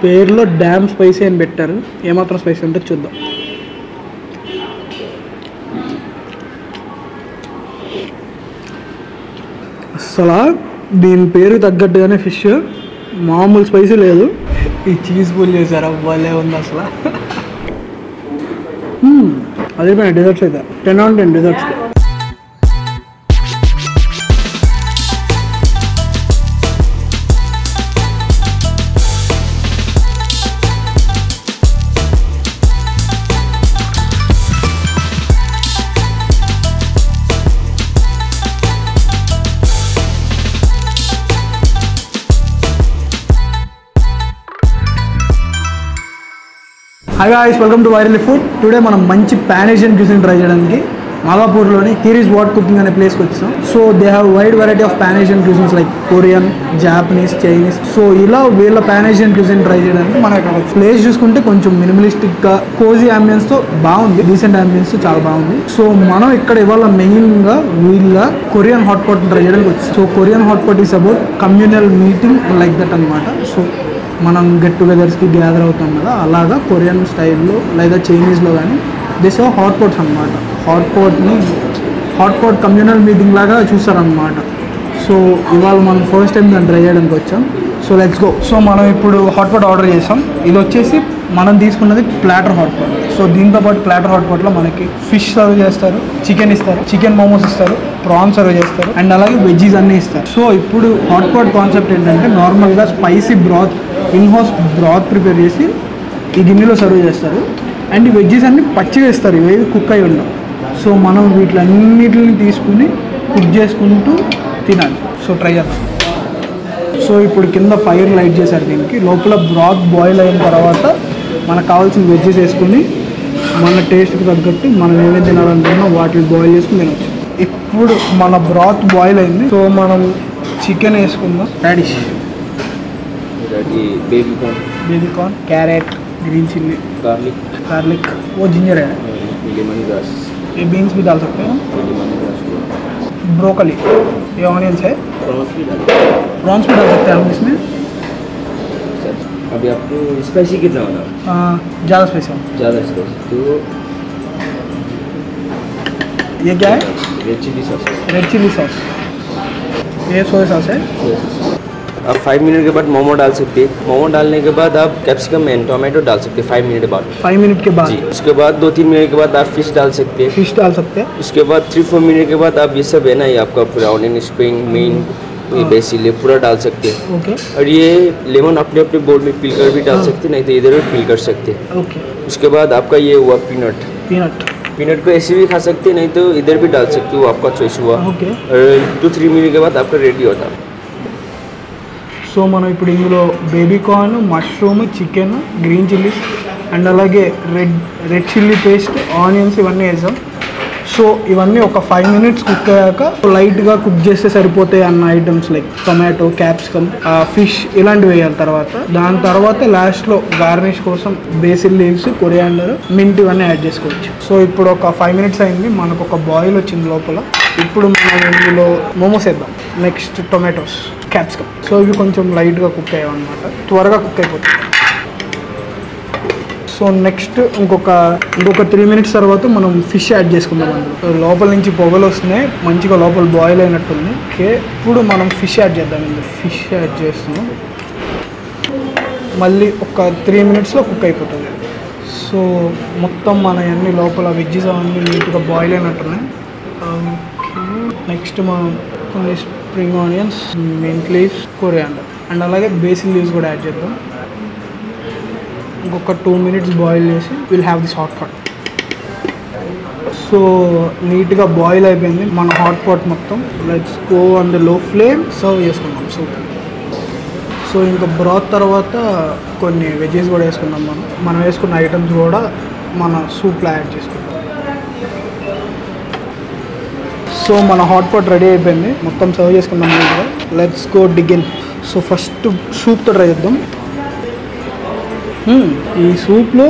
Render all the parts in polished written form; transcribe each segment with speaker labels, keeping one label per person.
Speaker 1: పేరులో dam spicy అని పెట్టారు. ఏమాత్రం స్పైసీ ఉంటే చూద్దాం. అసలు దీని పేరు తగ్గట్టుగానే ఫిష్ మామూలు స్పైసీ లేదు. ఈ చీజ్ పూల్ చేశారు భలే ఉంది అసలు. అదే డెజర్ట్స్ అయితే 10 on 10 desserts. Hi guys, welcome to Virally Food. Today మనం మంచి pan Asian cuisine ట్రై చేయడానికి మాదాపూర్లోని Here is What Cooking అనే ప్లేస్కి వచ్చాం. So they have wide variety of pan Asian cuisines like Korean, Japanese, Chinese. So ఇలా వీళ్ళ pan Asian cuisine try చేయడానికి మనం ఇక్కడ ప్లేస్ చూసుకుంటే కొంచెం మినిమలిస్టిక్గా కోజీ అంబియన్స్తో బాగుంది. డీసెంట్ అంబియన్స్తో చాలా బాగుంది. సో మనం ఇక్కడ ఇవాళ మెయిన్గా వీళ్ళ కొరియన్ హాట్ పాట్ ట్రై చేయడానికి వచ్చాం. So Korean hot pot is about communal meeting like that అనమాట. సో మనం గెట్ టుగెదర్స్కి గ్యాదర్ అవుతాం కదా, అలాగా కొరియన్ స్టైల్లో లేదా చైనీస్లో కానీ దిస్ హాట్ పాట్స్ అనమాట. హాట్ పాట్ కమ్యూనల్ మీటింగ్ లాగా చూస్తారనమాట. సో ఇవాళ మనం ఫస్ట్ టైం దాన్ని ట్రై చేయడానికి వచ్చాం. So let's go. సో మనం ఇప్పుడు హాట్ పాట్ ఆర్డర్ చేసాం. ఇది వచ్చేసి మనం తీసుకున్నది ప్లాటర్ హాట్ పాట్. సో దీంతో పాటు ప్లాటర్ హాట్ పాట్లో మనకి ఫిష్ సర్వ్ చేస్తారు, చికెన్ ఇస్తారు, చికెన్ మోమోస్ ఇస్తారు, ప్రాన్స్ సర్వ్ చేస్తారు, అండ్ అలాగే వెజ్జీస్ అన్నీ ఇస్తారు. సో ఇప్పుడు హాట్ పాట్ కాన్సెప్ట్ ఏంటంటే నార్మల్గా స్పైసీ బ్రాత్, ఇన్హౌస్ బ్రాత్ ప్రిపేర్ చేసి ఈ గిన్నెలో సర్వ్ చేస్తారు. అండ్ ఈ వెజ్జీస్ అన్నీ పచ్చిగా ఇస్తారు, ఇవేవి కుక్ అయి ఉండవు. సో మనం వీటిలన్నిటిని తీసుకుని కుక్ చేసుకుంటూ తినాలి. సో ట్రై చేద్దాం. సో ఇప్పుడు కింద ఫైర్ లైట్ చేశారు. దీనికి లోపల బ్రాత్ బాయిల్ అయిన తర్వాత మనకు కావాల్సిన వెజ్జెస్ వేసుకుని మన టేస్ట్కి తగ్గట్టు మనం ఏమేమి తినాలనుకున్నా వాటిని బాయిల్ చేసుకుని తినవచ్చు. ఇప్పుడు మన బ్రాత్ బాయిల్ అయింది. సో మనం చికెన్ వేసుకుందాం. Radish, baby corn, carrot, green chilli, garlic, वो जिंजर है, लेमन ग्रास, ये बीन्स भी डाल सकते हैं, ब्रोकली, ये ऑनियंस है, प्रॉन्स भी डाल सकते हैं हम इसमें.
Speaker 2: अभी आपको स्पाइसी कितना होना?
Speaker 1: ज़्यादा स्पाइसी.
Speaker 2: तो
Speaker 1: ये क्या है?
Speaker 2: Red chilli sauce.
Speaker 1: ये सोया सॉस है.
Speaker 2: आप 5 मिनट के बाद मोमो डाल सकते हैं. मोमो डालने के बाद आप कैप्सिकम एंड टोमेटो डाल सकते हैं 5 मिनट के बाद.
Speaker 1: 5 मिनट के बाद
Speaker 2: जी. उसके बाद 2-3 मिनट के बाद आप फिश डाल सकते हैं. उसके बाद 3-4 मिनट के बाद आप ये सब है ना, ये आपका पूरा ऑनियन, स्प्रिंग, मिंट, ये बेसिल पूरा डाल सकते हैं.
Speaker 1: ओके.
Speaker 2: और ये लेमन अपने अपने बोल में पील कर भी डाल सकते हैं, नहीं तो इधर भी पील कर सकते हैं.
Speaker 1: ओके.
Speaker 2: उसके बाद आपका ये हुआ पीनट को ऐसे भी खा सकते हैं, नहीं तो इधर भी डाल सकते हो, आपका चॉइस हुआ.
Speaker 1: ओके.
Speaker 2: और 2-3 मिनट के बाद आपका रेडी होता.
Speaker 1: సో మనం ఇప్పుడు ఇందులో baby corn, mushroom, chicken, green chillies and అలాగే రెడ్ చిల్లీ పేస్ట్, ఆనియన్స్ ఇవన్నీ వేసాం. సో ఇవన్నీ ఒక 5 మినిట్స్ కుక్ అయ్యాక లైట్గా కుక్ చేస్తే సరిపోతాయి అన్న items like tomato, capsicum, fish ఇలాంటివి వేయాలి. దాని తర్వాత లాస్ట్లో గార్నిష్ కోసం బేసిల్ లీవ్స్, కొరియాండర్, మింట్ ఇవన్నీ యాడ్ చేసుకోవచ్చు. సో ఇప్పుడు ఒక 5 మినిట్స్ అయింది, మనకు ఒక బాయిల్ వచ్చింది లోపల. ఇప్పుడు మనం ఇందులో మోమోస్ వేద్దాం. Next tomatoes, capsicum. సో ఇవి కొంచెం లైట్గా కుక్ అయ్యామన్నమాట, త్వరగా కుక్ అయిపోతుంది. సో నెక్స్ట్ ఇంకొక 3 మినిట్స్ తర్వాత మనం ఫిష్ యాడ్ చేసుకుందాం. అందులో లోపల నుంచి పొగలు వస్తున్నాయి, మంచిగా లోపల బాయిల్ అయినట్టుంది. ఓకే, ఇప్పుడు మనం ఫిష్ యాడ్ చేద్దాం. ఇందులో ఫిష్ యాడ్ చేస్తున్నాం. మళ్ళీ ఒక 3 మినిట్స్లో కుక్ అయిపోతుంది. సో మొత్తం మన అన్ని లోపల వెజ్జెస్ అవన్నీ నీట్గా బాయిల్ అయినట్టున్నాయి. నెక్స్ట్ మనం కొన్ని spring onions, mint leaves, coriander and అలాగే బేసిల్ లీవ్స్ కూడా యాడ్ చేద్దాం. ఇంకొక 2 మినిట్స్ బాయిల్ చేసి will have this hot pot. So నీట్గా బాయిల్ అయిపోయింది మన హాట్ పాట్ మొత్తం. Let's go on the low flame. Serve చేసుకుందాం సూప్. సో ఇంకా బ్రాత్ తర్వాత కొన్ని వెజ్జెస్ కూడా వేసుకుందాం. మనం వేసుకున్న ఐటమ్స్ కూడా మన సూప్లో యాడ్ చేసుకుందాం. సో మన హాట్ పాట్ రెడీ అయిపోయింది, మొత్తం సర్వ్ చేసుకుందాం. Let's go dig in. So first సూప్తో ట్రై చేద్దాం. ఈ సూప్లో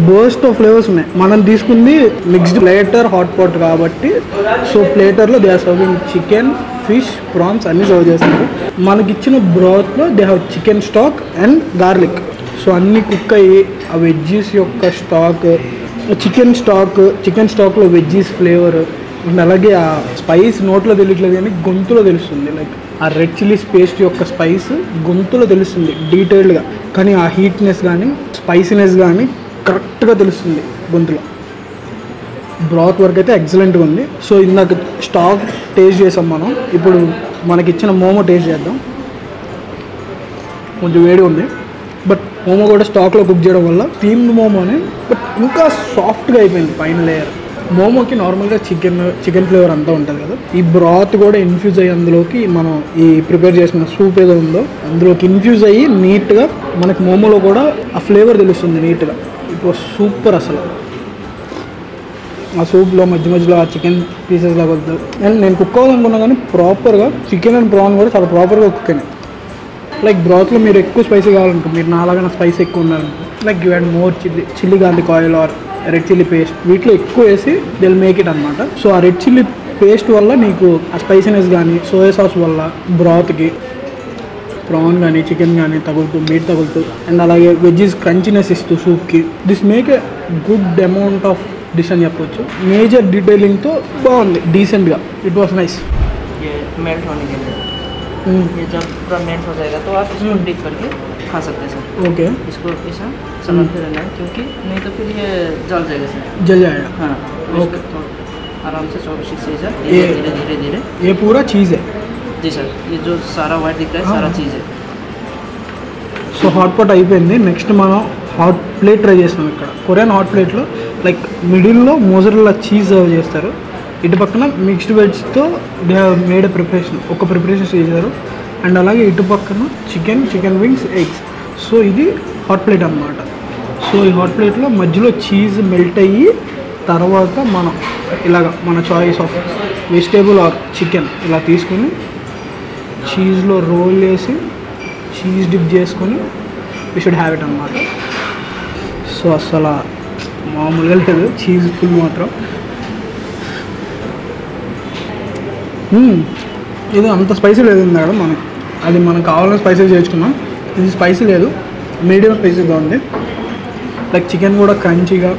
Speaker 1: బర్స్ట్ ఆఫ్ ఫ్లేవర్స్ ఉన్నాయి. మనం తీసుకుంది మిక్స్డ్ ప్లేటర్ హాట్ పాట్ కాబట్టి సో ప్లేటర్లో they are serving chicken, fish, prawns అన్నీ సర్వ్ చేస్తున్నారు. మనకి ఇచ్చిన బ్రాత్లో they have chicken stock and garlic. So అన్నీ కుక్ అయ్యి ఆ వెజ్జీస్ యొక్క స్టాక్, చికెన్ స్టాక్లో వెజ్జీస్ ఫ్లేవర్, అలాగే ఆ స్పైస్ నోట్లో తెలియట్లేదు కానీ గొంతులో తెలుస్తుంది. లైక్ ఆ రెడ్ చిల్లీస్ పేస్ట్ యొక్క స్పైస్ గొంతులో తెలుస్తుంది డీటెయిల్డ్గా, కానీ ఆ హీట్నెస్ కానీ స్పైసీనెస్ కానీ కరెక్ట్గా తెలుస్తుంది గొంతులో. బ్రాత్ వర్క్ అయితే ఎక్సలెంట్గా ఉంది. సో ఇందాక స్టాక్ టేస్ట్ చేసాం మనం, ఇప్పుడు మనకిచ్చిన మోమో టేస్ట్ చేద్దాం. కొంచెం వేడి ఉంది, బట్ మోమో కూడా స్టాక్లో కుక్ చేయడం వల్ల స్టీమ్డ్ మోమోని బట్ ఇంకా సాఫ్ట్గా అయిపోయింది పైన లేయర్. మోమోకి నార్మల్గా చికెన్ ఫ్లేవర్ అంతా ఉంటుంది కదా, ఈ బ్రాత్ కూడా ఇన్ఫ్యూజ్ అయ్యి అందులోకి మనం ఈ ప్రిపేర్ చేసిన సూప్ ఏదో ఉందో అందులోకి ఇన్ఫ్యూజ్ అయ్యి నీట్గా మనకి మోమోలో కూడా ఆ ఫ్లేవర్ తెలుస్తుంది నీట్గా. ఇప్పుడు సూపర్ అసలు. ఆ సూప్లో మధ్యలో ఆ చికెన్ పీసెస్ లాగా వద్దారు. అండ్ నేను కుక్ అవ్వాలనుకున్నా కానీ ప్రాపర్గా చికెన్ అండ్ ప్రాన్ కూడా చాలా ప్రాపర్గా కుక్ అయినాయి. లైక్ బ్రాత్లో మీరు ఎక్కువ స్పైసీ కావాలనుకో, మీరు నాలాగా స్పైసీ ఎక్కువ ఉండాలనుకో, like you had more chilli garlic oil or red chilli paste, వీటిలో ఎక్కువ వేసి దిల్ మేక్ ఇట్ అనమాట. సో ఆ రెడ్ చిల్లీ పేస్ట్ వల్ల నీకు ఆ స్పైసీనెస్ కానీ సోయా సాస్ వల్ల బ్రాత్కి ప్రాన్ కానీ చికెన్ కానీ తగులుతూ, మీట్ తగులుతూ, అండ్ అలాగే వెజ్జీస్ క్రంచినెస్ ఇస్తూ సూప్కి, this make a good amount of dish అని చెప్పొచ్చు. మేజర్ డీటెయిలింగ్తో బాగుంది, డీసెంట్గా. It was nice.
Speaker 3: मेल्ट होने के लिए ये जब पूरा मेल्ट हो जाएगा तो आप इसको डिप करके खा सकते हैं सर.
Speaker 1: ओके,
Speaker 3: इसको ऐसा चलाते रहना है क्योंकि नहीं तो फिर ये जल जाएगा सर.
Speaker 1: जल जाएगा.
Speaker 3: हाँ
Speaker 1: ओके,
Speaker 3: तो आराम से 24 से इधर
Speaker 1: ये
Speaker 3: धीरे धीरे धीरे.
Speaker 1: ये पूरा चीज़ है.
Speaker 3: जी सर, ये जो सारा वाइट दिख रहा है सारा चीज़ है.
Speaker 1: సో హాట్ పాట్ అయిపోయింది. నెక్స్ట్ మనం హాట్ ప్లేట్ ట్రై చేస్తాం. ఇక్కడ కొరియన్ హాట్ ప్లేట్లో లైక్ మిడిల్లో మోజరెల్లా చీజ్ సర్వ్ చేస్తారు, ఇటు పక్కన మిక్స్డ్ వెజ్తో they have made a preparation, ఒక ప్రిపరేషన్ చేశారు. అండ్ అలాగే ఇటు పక్కన చికెన్ వింగ్స్, ఎగ్స్. సో ఇది హాట్ ప్లేట్ అన్నమాట. సో ఈ హాట్ ప్లేట్లో మధ్యలో చీజ్ మెల్ట్ అయ్యి తర్వాత మనం ఇలాగ మన choice of vegetable or chicken ఇలా తీసుకొని చీజ్లో రోల్ చేసి చీజ్ డిప్ చేసుకొని వీ షుడ్ హ్యావ్ ఇట్ అన్నమాట. సో అసలు మామూలుగా లేదు చీజ్ ఫుల్ మాత్రం. ఇది అంత స్పైసీ లేదు మేడం, మనకి అది మనకు కావాలని స్పైసీ చేసుకున్నాం. ఇది స్పైసీ లేదు, మీడియం స్పైసీగా ఉంది. లైక్ చికెన్ కూడా క్రంచీగా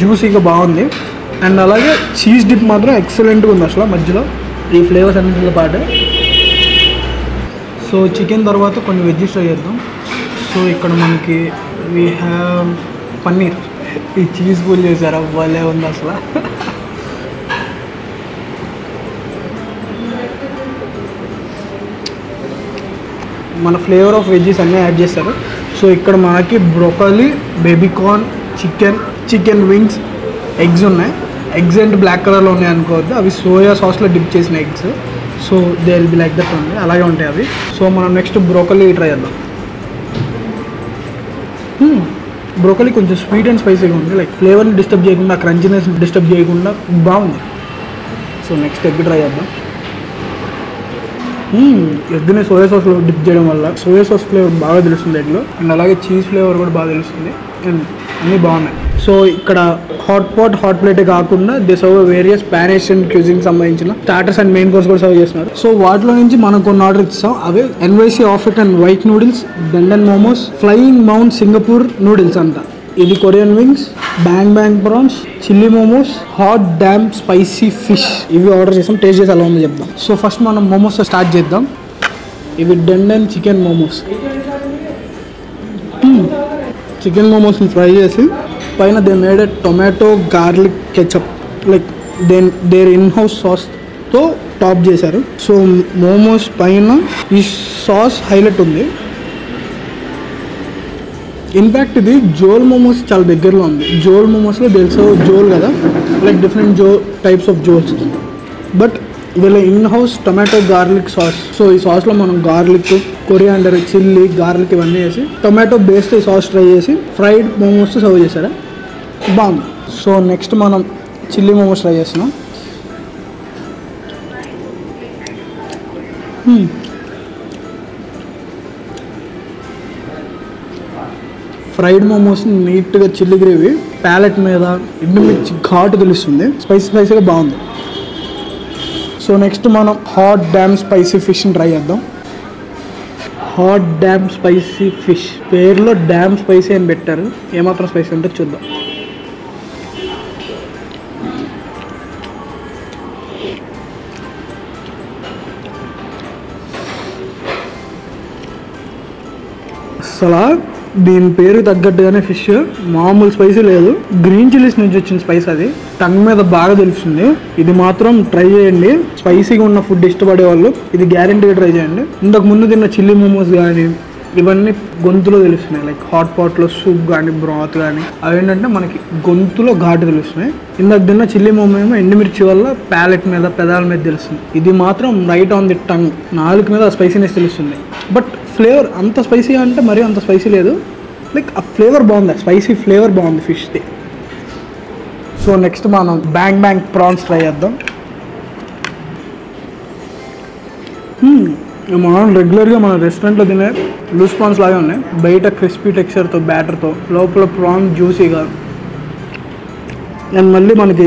Speaker 1: జ్యూసీగా బాగుంది. అండ్ అలాగే చీజ్ డిప్ మాత్రం ఎక్సలెంట్గా ఉంది అసలు మధ్యలో ఈ ఫ్లేవర్స్ అన్నింటితో పాటు. సో చికెన్ తర్వాత కొన్ని వెజ్జెస్ ట్రై చేద్దాం. సో ఇక్కడ మనకి వీ హ్యావ్ పన్నీర్, ఈ చీజ్ పూల్ చేశారు, భలే ఉంది అసలు. మన ఫ్లేవర్ ఆఫ్ వెజ్జెస్ అన్నీ యాడ్ చేస్తారు. సో ఇక్కడ మనకి broccoli, baby corn, chicken wings, eggs ఉన్నాయి. ఎగ్స్ అంటే బ్లాక్ కలర్లో ఉన్నాయి అనుకోవద్దు, అవి సోయా సాస్లో డిప్ చేసిన eggs. So they will be like that ఉంది, అలాగే ఉంటాయి అవి. సో మనం నెక్స్ట్ బ్రోకలీ ట్రై చేద్దాం. బ్రోకలీ కొంచెం స్వీట్ అండ్ స్పైసీగా ఉంది, లైక్ ఫ్లేవర్ని డిస్టర్బ్ చేయకుండా, క్రంచినెస్ డిస్టర్బ్ చేయకుండా బాగుంది. సో నెక్స్ట్ ఎగ్ ట్రై చేద్దాం. ఎగ్ని సోయా సాస్లో డిప్ చేయడం వల్ల సోయా సాస్ ఫ్లేవర్ బాగా తెలుస్తుంది ఎగ్లో, అండ్ అలాగే చీజ్ ఫ్లేవర్ కూడా బాగా తెలుస్తుంది, అండ్ అన్నీ బాగున్నాయి. సో ఇక్కడ హాట్ ప్లేటే కాకుండా they serve various Spanish and cuisine సంబంధించిన స్టార్టర్స్ అండ్ మెయిన్ కోర్స్ కూడా సర్వ్ చేస్తున్నారు. సో వాటిలో నుంచి మనం కొన్ని ఆర్డర్ ఇస్తాం. అవే NYC African white noodles, dandan momos, flying mount Singapore noodles అంట. ఇది Korean wings, bang prawns, chilli momos, hot damn spicy fish, ఇవి ఆర్డర్ చేసాం. టేస్ట్ చేసి ఎలా ఉందో చెప్దాం. సో ఫస్ట్ మనం మోమోస్ స్టార్ట్ చేద్దాం. ఇవి డండన్ చికెన్ మోమోస్. చికెన్ మోమోస్ని ఫ్రై చేసి పైన they made a tomato garlic ketchup, like their in house సాస్తో టాప్ చేశారు. సో మోమోస్ పైన ఈ సాస్ హైలైట్ ఉంది. ఇన్ఫ్యాక్ట్ ఇది జోల్ మోమోస్ చాలా దగ్గరలో ఉంది. జోల్ మోమోస్లో తెలుసు జోల్ కదా, like different types of jhols, but వీళ్ళ in house tomato garlic sauce. So ఈ సాస్లో మనం గార్లిక్, కొరియాండర్, చిల్లీ, గార్లిక్ ఇవన్నీ వేసి టొమాటో బేస్తో ఈ సాస్ ట్రై చేసి ఫ్రైడ్ మోమోస్తో సర్వ్ చేశారా, బాగుంది. సో నెక్స్ట్ మనం చిల్లీ మోమోస్ ట్రై చేస్తున్నాం. ఫ్రైడ్ మోమోస్ నీట్గా చిల్లీ గ్రేవీ ప్యాలెట్ మీద ఎండుమిర్చి ఘాటు తెలుస్తుంది, స్పైసీగా బాగుంది. సో నెక్స్ట్ మనం హాట్ డ్యామ్ స్పైసీ ఫిష్ని ట్రై చేద్దాం. Hot damn spicy fish. పేరులో డ్యామ్ స్పైసీ అని పెట్టారు, ఏమాత్రం స్పైసీ ఉంటే చూద్దాం. అసలు దీని పేరు తగ్గట్టుగానే ఫిష్ మామూలు స్పైసీ లేదు. గ్రీన్ చిల్లీస్ నుంచి వచ్చిన స్పైస్, అది టంగ్ మీద బాగా తెలుస్తుంది. ఇది మాత్రం ట్రై చేయండి, స్పైసీగా ఉన్న ఫుడ్ ఇష్టపడే వాళ్ళు ఇది గ్యారెంటీగా ట్రై చేయండి. ఇంతకు ముందు తిన్న చిల్లీ మోమోస్ కానీ ఇవన్నీ గొంతులో తెలుస్తున్నాయి, లైక్ హాట్ పాట్లో సూప్ కానీ బ్రాత్ కానీ అవి ఏంటంటే మనకి గొంతులో ఘాటు తెలుస్తున్నాయి. ఇందాక తిన్న చిల్లీ మోమో ఏమో ఎండుమిర్చి వల్ల ప్యాలెట్ మీద పెదాల మీద తెలుస్తుంది. ఇది మాత్రం రైట్ ఆన్ ది టంగ్, నాలుగు మీద స్పైసీనెస్ తెలుస్తుంది. బట్ ఫ్లేవర్ అంత స్పైసీ అంటే మరీ అంత స్పైసీ లేదు, లైక్ ఆ ఫ్లేవర్ బాగుంది, స్పైసీ ఫ్లేవర్ బాగుంది ఫిష్ది. సో నెక్స్ట్ మనం బ్యాంగ్ ప్రాన్స్ ట్రై చేద్దాం. మనం రెగ్యులర్గా మన రెస్టారెంట్లో తినే లూస్ ప్రాన్స్ లాగే ఉన్నాయి, బయట క్రిస్పీ టెక్స్చర్తో బ్యాటర్తో, లోపల ప్రాన్ జ్యూసీగా, అండ్ మళ్ళీ మనకి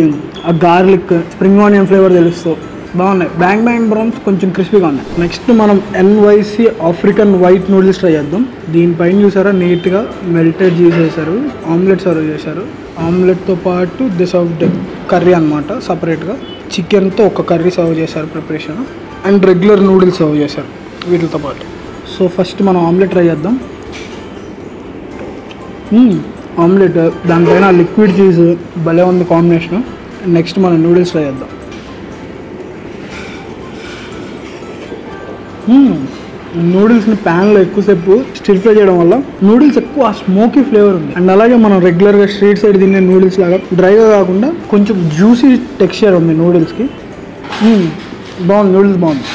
Speaker 1: ఆ గార్లిక్ స్ప్రింగ్ ఆనియన్ ఫ్లేవర్ తెలుస్తూ బాగున్నాయి. బ్యాంగ్ ప్రాన్స్ కొంచెం క్రిస్పీగా ఉన్నాయి. నెక్స్ట్ మనం NYC African white noodles try చేద్దాం. దీనిపైన చూసారా నీట్గా మెల్టెడ్ చీజ్ వేశారు, ఆమ్లెట్ సర్వ్ చేశారు. ఆమ్లెట్తో పాటు దిస్ ఆఫ్ ద కర్రీ అనమాట, సపరేట్గా చికెన్తో ఒక కర్రీ సర్వ్ చేశారు preparation, and regular noodles serve చేశారు వీటితో పాటు. సో ఫస్ట్ మనం ఆమ్లెట్ ట్రై చేద్దాం. ఆమ్లెట్ దానిపైన లిక్విడ్ చీజ్ భలే ఉంది కాంబినేషన్. నెక్స్ట్ మనం నూడిల్స్ ట్రై చేద్దాం. నూడిల్స్ని ప్యాన్లో ఎక్కువసేపు స్టిర్ ఫ్రై చేయడం వల్ల నూడిల్స్ ఎక్కువ స్మోకీ ఫ్లేవర్ ఉంది. అండ్ అలాగే మనం రెగ్యులర్గా స్ట్రీట్ సైడ్ తినే నూడిల్స్ లాగా డ్రైగా కాకుండా కొంచెం జ్యూసీ టెక్స్చర్ ఉంది నూడిల్స్కి. బాగుంది, నూడిల్స్ బాగుంది.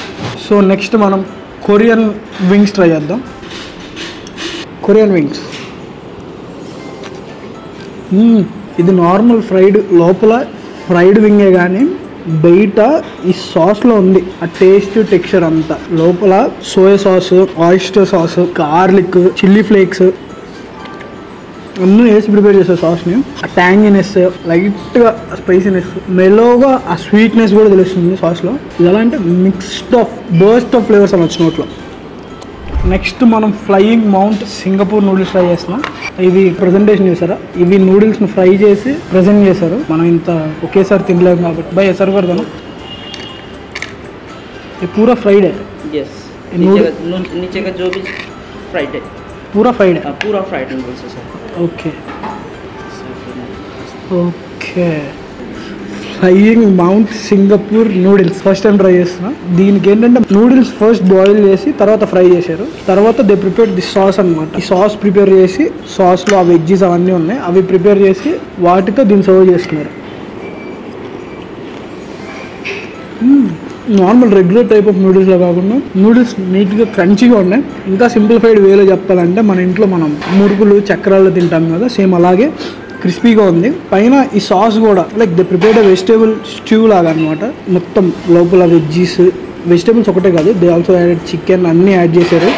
Speaker 1: సో నెక్స్ట్ మనం కొరియన్ వింగ్స్ ట్రై చేద్దాం. కొరియన్ వింగ్స్ ఇది నార్మల్ ఫ్రైడ్, లోపల ఫ్రైడ్ వింగే కానీ బయట ఈ సాస్లో ఉంది ఆ టేస్ట్ టెక్స్చర్ అంతా. లోపల soya sauce, oyster sauce, garlic, chilli flakes అన్నీ వేసి ప్రిపేర్ చేస్తారు సాస్ని. ఆ ట్యాంగినెస్, లైట్గా స్పైసీనెస్, మెలోగా ఆ స్వీట్నెస్ కూడా తెలుస్తుంది సాస్లో. ఇది ఎలా అంటే mixed of burst of flavours అని వచ్చిన నోట్లో. నెక్స్ట్ మనం flying mount Singapore noodles try చేస్తున్నాం. ఇది ప్రజెంటేషన్ చేశారా, ఇవి నూడిల్స్ని ఫ్రై చేసి ప్రజెంట్ చేశారు. మనం ఇంత ఒకేసారి తినలేము కాబట్టి भाई सर्व कर देना। ये पूरा फ्राइड है?
Speaker 3: यस, नीचे का जो भी फ्राइड है
Speaker 1: पूरा फ्राइड है?
Speaker 3: पूरा फ्राइड नूडल्स है sir.
Speaker 1: Okay okay flying mount Singapore noodles first time try చేస్తున్నా. దీనికి ఏంటంటే నూడిల్స్ ఫస్ట్ బాయిల్ చేసి తర్వాత ఫ్రై చేశారు, తర్వాత దే ప్రిపేర్ ది సాస్ అనమాట. ఈ సాస్ ప్రిపేర్ చేసి సాస్లో ఆ వెజ్జీస్ అవన్నీ ఉన్నాయి, అవి ప్రిపేర్ చేసి వాటితో దీన్ని సర్వ్ చేస్తున్నారు. నార్మల్ రెగ్యులర్ టైప్ ఆఫ్ నూడిల్స్లో కాకుండా నూడిల్స్ నీట్గా క్రంచీగా ఉన్నాయి. ఇంకా సింప్లిఫైడ్ వేలో చెప్పాలంటే మన ఇంట్లో మనం మురుకులు చక్రాలు తింటాం కదా, సేమ్ అలాగే క్రిస్పీగా ఉంది. పైన ఈ సాస్ కూడా like they prepared vegetable stew లాగా అనమాట. మొత్తం లోపల వెజిటేబుల్స్ ఒకటే కాదు, దే ఆల్సో యాడెడ్ చికెన్, అన్నీ యాడ్ చేశారు.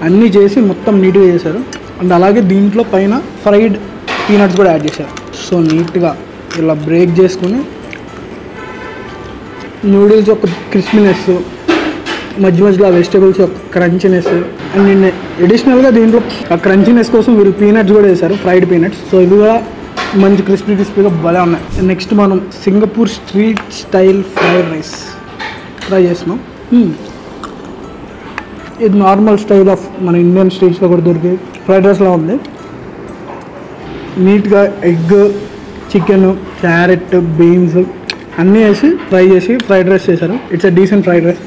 Speaker 1: అన్నీ చేసి మొత్తం నీట్గా చేశారు. అండ్ అలాగే దీంట్లో పైన ఫ్రైడ్ పీనట్స్ కూడా యాడ్ చేశారు. సో నీట్గా ఇలా బ్రేక్ చేసుకుని నూడిల్స్ యొక్క క్రిస్పీనెస్, మధ్య మధ్యలో వెజిటేబుల్స్ యొక్క క్రంచీనెస్, అండ్ నిన్న అడిషనల్గా దీంట్లో ఆ క్రంచీనెస్ కోసం వీళ్ళు పీనట్స్ కూడా వేశారు, ఫ్రైడ్ పీనట్స్. సో ఇవి కూడా మంచి క్రిస్పీగా భలే ఉన్నాయి. నెక్స్ట్ మనం Singapore street style fried rice try చేస్తున్నాం. ఇది నార్మల్ స్టైల్ ఆఫ్ మన ఇండియన్ స్ట్రీట్స్లో కూడా దొరికే ఫ్రైడ్ రైస్లా ఉంది. నీట్గా ఎగ్, చికెన్, క్యారెట్, బీన్స్ అన్నీ వేసి ఫ్రై చేసి ఫ్రైడ్ రైస్ చేశారు. It's a decent fried rice.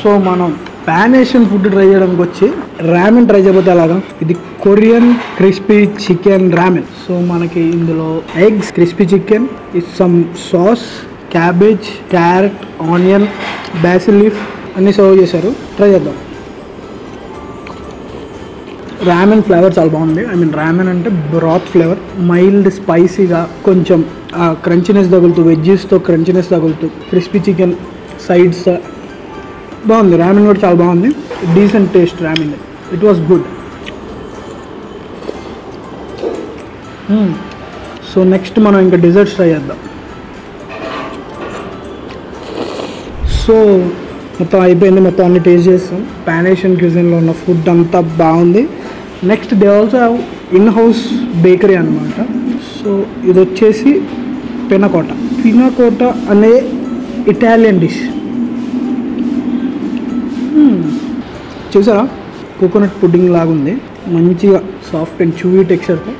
Speaker 1: So మనం పాన్ ఏషియన్ ఫుడ్ ట్రై చేయడానికి వచ్చి రామెన్ ట్రై చేయబోతే అలాగా. ఇది కొరియన్ క్రిస్పీ చికెన్ రామెన్. సో మనకి ఇందులో eggs, crispy chicken, some sauce, cabbage, carrot, onion, Basil leaf అన్నీ సర్వ్ చేశారు. ట్రై చేద్దాం. రామెన్ ఫ్లేవర్ చాలా బాగుంది. ఐ మీన్ రామెన్ అంటే బ్రాత్ ఫ్లేవర్, మైల్డ్ స్పైసీగా, కొంచెం క్రంచీనెస్ తగులుతూ, వెజ్జెస్తో క్రంచీనెస్ తగులుతూ, క్రిస్పీ చికెన్ సైడ్స్ బాగుంది. రామెన్ కూడా చాలా బాగుంది, decent taste ramen. It was good. So next మనం ఇంకా డెజర్ట్స్ ట్రై చేద్దాం. సో మొత్తం అయిపోయింది, మొత్తం అన్ని టేస్ట్ చేస్తాం. పాన్ ఏషియన్ క్యూజిన్లో ఉన్న ఫుడ్ అంతా బాగుంది. Next they also have in house bakery అనమాట. సో ఇది వచ్చేసి పెనకోట. పినాకోట అనే ఇటాలియన్ డిష్. చూసారా, కోకోనట్ పుడ్డింగ్ లాగా ఉంది, మంచిగా సాఫ్ట్ అండ్ చూవీ టెక్స్చర్తో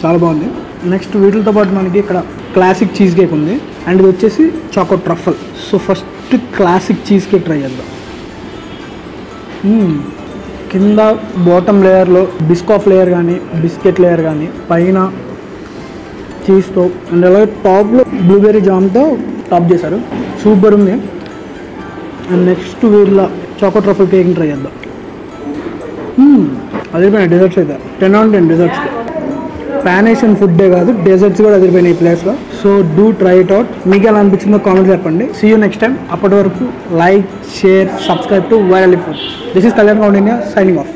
Speaker 1: చాలా బాగుంది. నెక్స్ట్ వీటితో పాటు మనకి ఇక్కడ క్లాసిక్ చీజ్ కేక్ ఉంది అండ్ ఇది వచ్చేసి choco truffle. So first classic cheese cake try చేద్దాం. కింద బాటమ్ లేయర్లో బిస్కాఫ్ లేయర్ కానీ బిస్కెట్ లేయర్ కానీ, పైన చీజ్తో అండ్ అలాగే టాప్లో బ్లూబెర్రీ జామ్తో టాప్ చేశారు. సూపర్ ఉంది. అండ్ నెక్స్ట్ వీళ్ళ చాకో ట్రఫల్ కేక్ని ట్రై చేద్దాం. అదిరిపోయినాయి డెజర్ట్స్ అయితే 10 on 10 డెజర్ట్స్. పాన్ ఏషియన్ ఫుడ్డే కాదు, డెజర్ట్స్ కూడా అదిరిపోయినాయి ఈ ప్లేస్లో. So do try it out. మీకు ఎలా అనిపించిందో కామెంట్ చెప్పండి. See you next time. అప్పటి వరకు like, share, subscribe to viral food. This is Kalyan Kaundinya signing of.